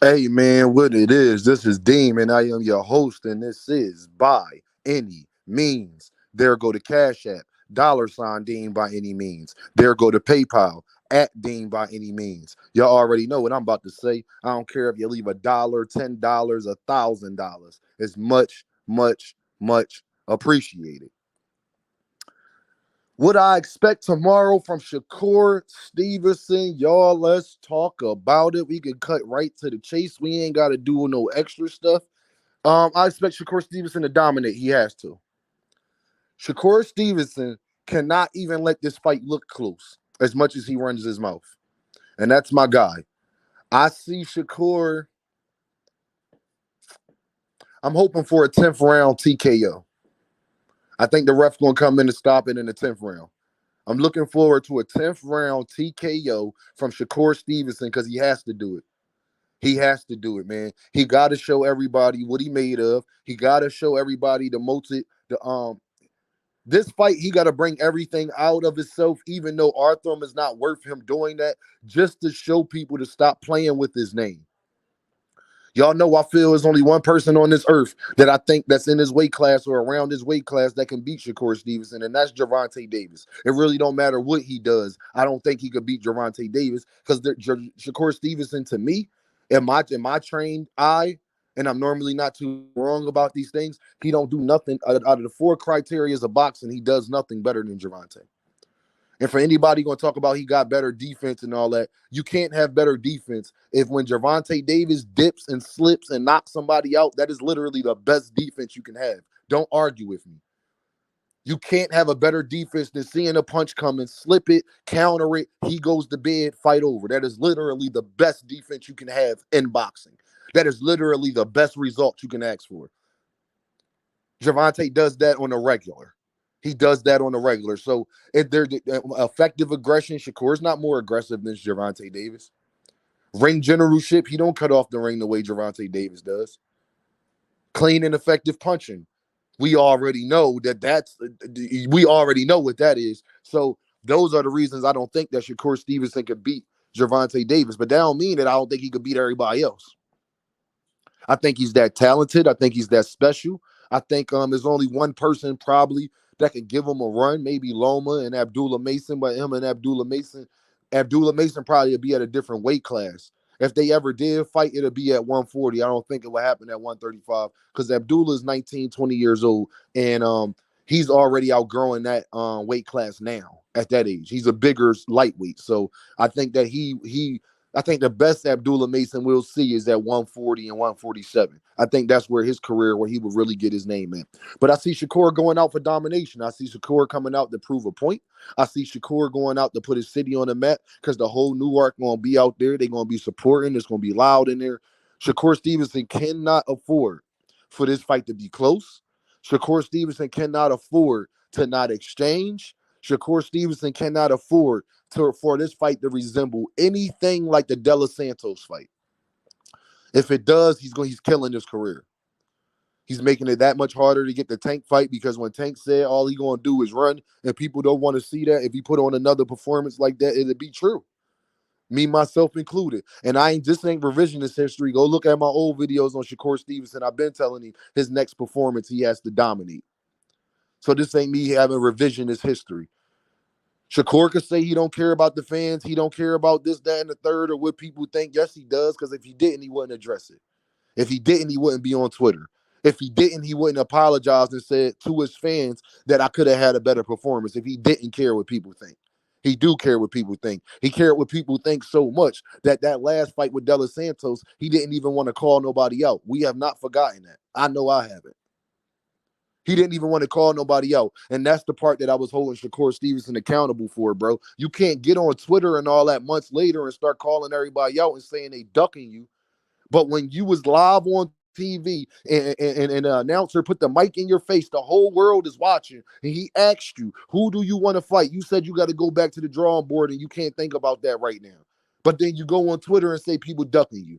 Hey man, what it is? This is Deem, and I am your host, and this is By Any Means. There go to Cash App, $ Dean by any means. There go to PayPal at Dean by any means. Y'all already know what I'm about to say. I don't care if you leave $1, $10, $1,000. It's much, much, much appreciated. What I expect tomorrow from Shakur Stevenson, y'all, let's talk about it. We can cut right to the chase. We ain't got to do no extra stuff. I expect Shakur Stevenson to dominate. He has to. Shakur Stevenson cannot even let this fight look close as much as he runs his mouth. And that's my guy. I see Shakur. I'm hoping for a 10th round TKO. I think the ref's going to come in to stop it in the 10th round. I'm looking forward to a 10th round TKO from Shakur Stevenson because he has to do it. He has to do it, man. He got to show everybody what he made of. He got to show everybody this fight, he got to bring everything out of himself, even though Arthur is not worth him doing that, just to show people to stop playing with his name. Y'all know I feel there's only one person on this earth that I think that's in his weight class or around his weight class that can beat Shakur Stevenson, and that's Gervonta Davis. It really don't matter what he does. I don't think he could beat Gervonta Davis because Shakur Stevenson, to me, in my trained eye, and I'm normally not too wrong about these things, he don't do nothing out of the four criteria of boxing. He does nothing better than Gervonta. And for anybody going to talk about he got better defense and all that, you can't have better defense if when Gervonta Davis dips and slips and knocks somebody out, that is literally the best defense you can have. Don't argue with me. You can't have a better defense than seeing a punch coming, slip it, counter it, he goes to bed, fight over. That is literally the best defense you can have in boxing. That is literally the best result you can ask for. Gervonta does that on a regular. He does that on the regular. So if they're effective aggression, Shakur's not more aggressive than Gervonta Davis. Ring generalship, he don't cut off the ring the way Gervonta Davis does. Clean and effective punching. We already know we already know what that is. So those are the reasons I don't think that Shakur Stevenson could beat Gervonta Davis. But that don't mean that I don't think he could beat everybody else. I think he's that talented. I think he's that special. I think there's only one person probably that could give him a run, maybe Loma and Abdullah Mason, but him and Abdullah Mason probably would be at a different weight class. If they ever did fight, it'll be at 140. I don't think it will happen at 135 because Abdullah is 19, 20 years old, and he's already outgrowing that weight class now at that age. He's a bigger lightweight. So I think that I think the best Abdullah Mason will see is at 140 and 147. I think that's where his career, where he would really get his name in. But I see Shakur going out for domination. I see Shakur coming out to prove a point. I see Shakur going out to put his city on the map because the whole Newark going to be out there. They're going to be supporting. It's going to be loud in there. Shakur Stevenson cannot afford for this fight to be close. Shakur Stevenson cannot afford to not exchange. Shakur Stevenson cannot afford for this fight to resemble anything like the De Los Santos fight. If it does, he's killing his career. He's making it that much harder to get the Tank fight because when Tank said all he gonna do is run, and people don't want to see that. If he put on another performance like that, it'd be true. Me, myself included. And this ain't revisionist history. Go look at my old videos on Shakur Stevenson. I've been telling him his next performance he has to dominate. So this ain't me having revisionist history. Shakur could say he don't care about the fans. He don't care about this, that, and the third, or what people think. Yes, he does, because if he didn't, he wouldn't address it. If he didn't, he wouldn't be on Twitter. If he didn't, he wouldn't apologize and said to his fans that I could have had a better performance if he didn't care what people think. He do care what people think. He cared what people think so much that last fight with De Los Santos, he didn't even want to call nobody out. We have not forgotten that. I know I haven't. He didn't even want to call nobody out. And that's the part that I was holding Shakur Stevenson accountable for, bro. You can't get on Twitter and all that months later and start calling everybody out and saying they ducking you. But when you was live on TV and an announcer put the mic in your face, the whole world is watching, and he asked you, who do you want to fight? You said you got to go back to the drawing board, and you can't think about that right now. But then you go on Twitter and say people ducking you.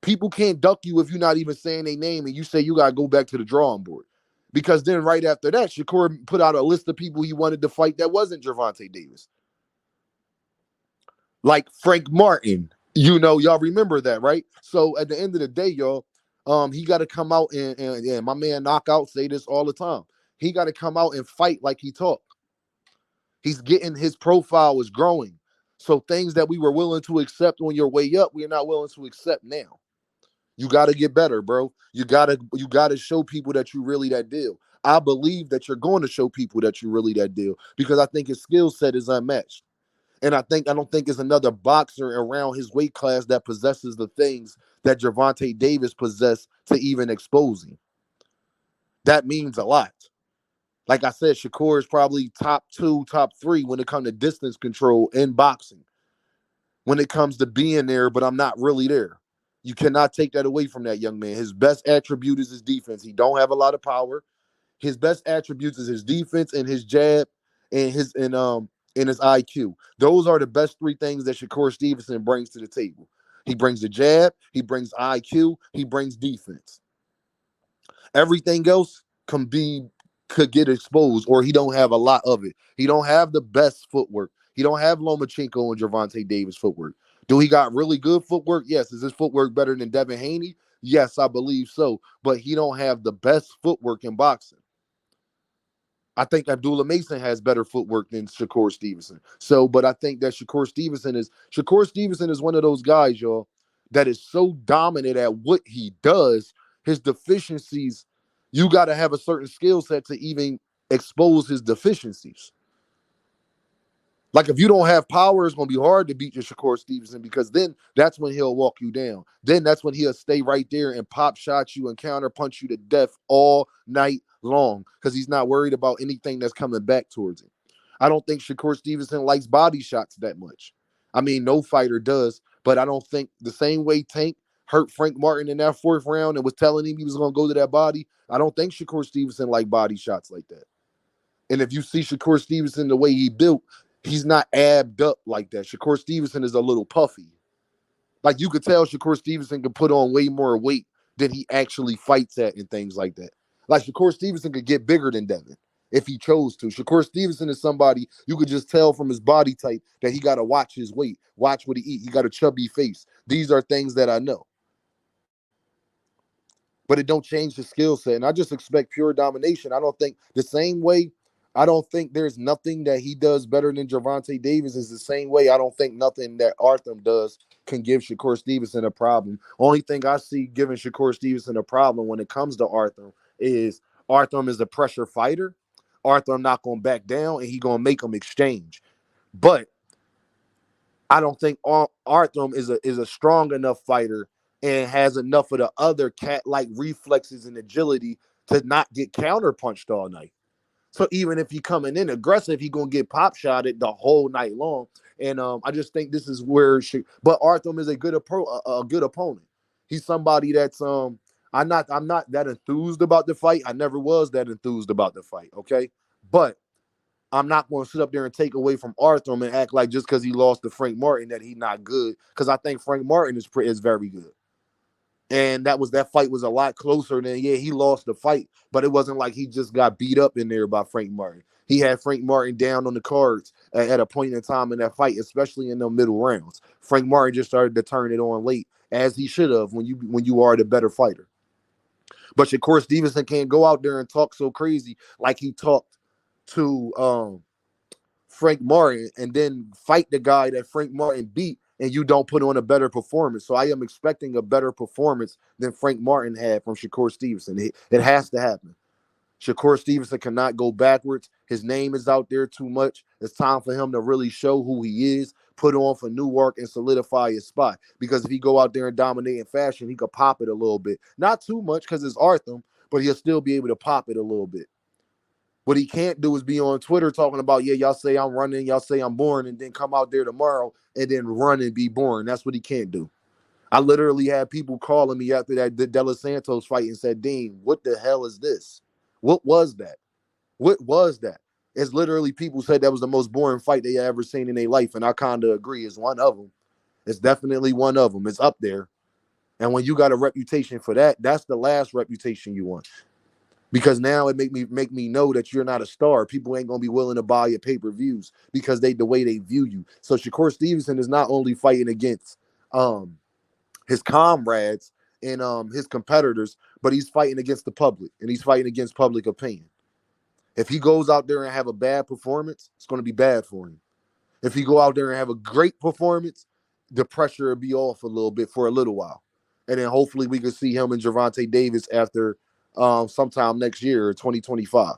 People can't duck you if you're not even saying their name, and you say you got to go back to the drawing board. Because then right after that, Shakur put out a list of people he wanted to fight that wasn't Gervonta Davis. Like Frank Martin, Y'all remember that, right? So at the end of the day, y'all, he got to come out and my man Knockout say this all the time. He got to come out and fight like he talk. He's getting his profile is growing. So things that we were willing to accept on your way up, we're not willing to accept now. You got to get better, bro. You got to show people that you really that deal. I believe that you're going to show people that you really that deal because I think his skill set is unmatched. And I don't think it's another boxer around his weight class that possesses the things that Gervonta Davis possessed to even expose him. That means a lot. Like I said, Shakur is probably top two, top three when it comes to distance control in boxing. When it comes to being there, but I'm not really there. You cannot take that away from that young man. His best attribute is his defense. He don't have a lot of power. His best attributes is his defense and his jab and his IQ. Those are the best three things that Shakur Stevenson brings to the table. He brings the jab, he brings IQ, he brings defense. Everything else could get exposed, or he don't have a lot of it. He don't have the best footwork. He don't have Lomachenko and Gervonta Davis footwork. Do he got really good footwork? Yes. Is his footwork better than Devinhaney? Yes, I believe so. But he don't have the best footwork in boxing. I think Abdullah Mason has better footwork than Shakur Stevenson. So, but I think that Shakur Stevenson is one of those guys, y'all, that is so dominant at what he does. His deficiencies, you got to have a certain skill set to even expose his deficiencies. Like if you don't have power, it's gonna be hard to beat your Shakur Stevenson because then that's when he'll walk you down. Then that's when he'll stay right there and pop shot you and counter punch you to death all night long because he's not worried about anything that's coming back towards him. I don't think Shakur Stevenson likes body shots that much. I mean, no fighter does, but I don't think the same way Tank hurt Frank Martin in that fourth round and was telling him he was gonna go to that body. I don't think Shakur Stevenson liked body shots like that. And if you see Shakur Stevenson the way he built, he's not abbed up like that. Shakur Stevenson is a little puffy. Like you could tell Shakur Stevenson can put on way more weight than he actually fights at and things like that. Like Shakur Stevenson could get bigger than Devin if he chose to. Shakur Stevenson is somebody you could just tell from his body type that he got to watch his weight, watch what he eat. He got a chubby face. These are things that I know. But it don't change the skill set. And I just expect pure domination. I don't think the same way. I don't think there's nothing that he does better than Gervonta Davis is the same way. I don't think nothing that Arthur does can give Shakur Stevenson a problem. Only thing I see giving Shakur Stevenson a problem when it comes to Arthur is a pressure fighter. Arthur not going to back down and he going to make them exchange. But I don't think Arthur is a strong enough fighter and has enough of the other cat-like reflexes and agility to not get counterpunched all night. So even if he coming in aggressive, he gonna get pop shotted the whole night long. And I just think this is where but Arthur is a good opponent. He's somebody that's I'm not that enthused about the fight. I never was that enthused about the fight. Okay, but I'm not going to sit up there and take away from Arthur and act like just because he lost to Frank Martin that he's not good. Because I think Frank Martin is very good. And that fight was a lot closer than, yeah, he lost the fight, but it wasn't like he just got beat up in there by Frank Martin. He had Frank Martin down on the cards at a point in time in that fight, especially in the middle rounds. Frank Martin just started to turn it on late, as he should have when you are the better fighter. But Shakur Stevenson can't go out there and talk so crazy like he talked to Frank Martin and then fight the guy that Frank Martin beat and you don't put on a better performance. So I am expecting a better performance than Frank Martin had from Shakur Stevenson. It has to happen. Shakur Stevenson cannot go backwards. His name is out there too much. It's time for him to really show who he is, put on for Newark, and solidify his spot. Because if he go out there and dominate in fashion, he could pop it a little bit. Not too much because it's Arthur, but he'll still be able to pop it a little bit. What he can't do is be on Twitter talking about, yeah, y'all say I'm running, y'all say I'm boring, and then come out there tomorrow and then run and be boring. That's what he can't do. I literally had people calling me after that De Los Santos fight and said, Dean, what the hell is this? What was that? What was that? It's literally people said that was the most boring fight they ever seen in their life, and I kind of agree. It's one of them. It's definitely one of them. It's up there. And when you got a reputation for that, that's the last reputation you want. Because now it make me know that you're not a star. People ain't gonna be willing to buy your pay-per-views because the way they view you. So Shakur Stevenson is not only fighting against um his comrades and his competitors, but he's fighting against the public and he's fighting against public opinion. If he goes out there and have a bad performance, it's going to be bad for him. If he go out there and have a great performance, the pressure will be off a little bit for a little while. And then hopefully we can see him and Gervonta Davis after sometime next year, 2025.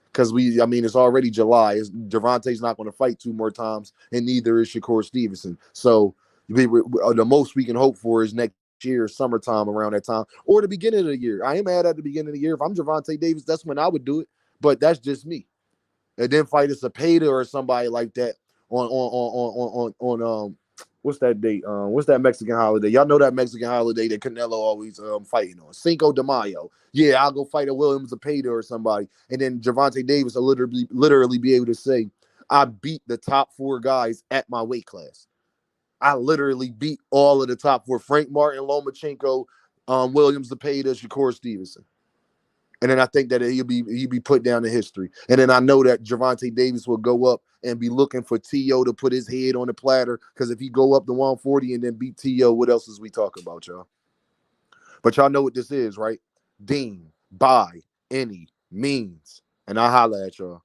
Because it's already July. Gervonta's not going to fight 2 more times, and neither is Shakur Stevenson. So the most we can hope for is next year, summertime around that time, or the beginning of the year. I am mad at the beginning of the year. If I'm Gervonta Davis, that's when I would do it. But that's just me. And then fight a Cepeda or somebody like that on what's that date? What's that Mexican holiday? Y'all know that Mexican holiday that Canelo always fighting on, Cinco de Mayo. Yeah, I'll go fight a Williams Cepeda or somebody, and then Gervonta Davis will literally be able to say, I beat the top 4 guys at my weight class. I literally beat all of the top 4: Frank Martin, Lomachenko, Williams Cepeda, Shakur Stevenson. And then I think that he'll be put down in history. And then I know that Gervonta Davis will go up and be looking for T.O. to put his head on the platter. Because if he go up to 140 and then beat T.O., what else is we talking about, y'all? But y'all know what this is, right? Dean, by any means. And I holla at y'all.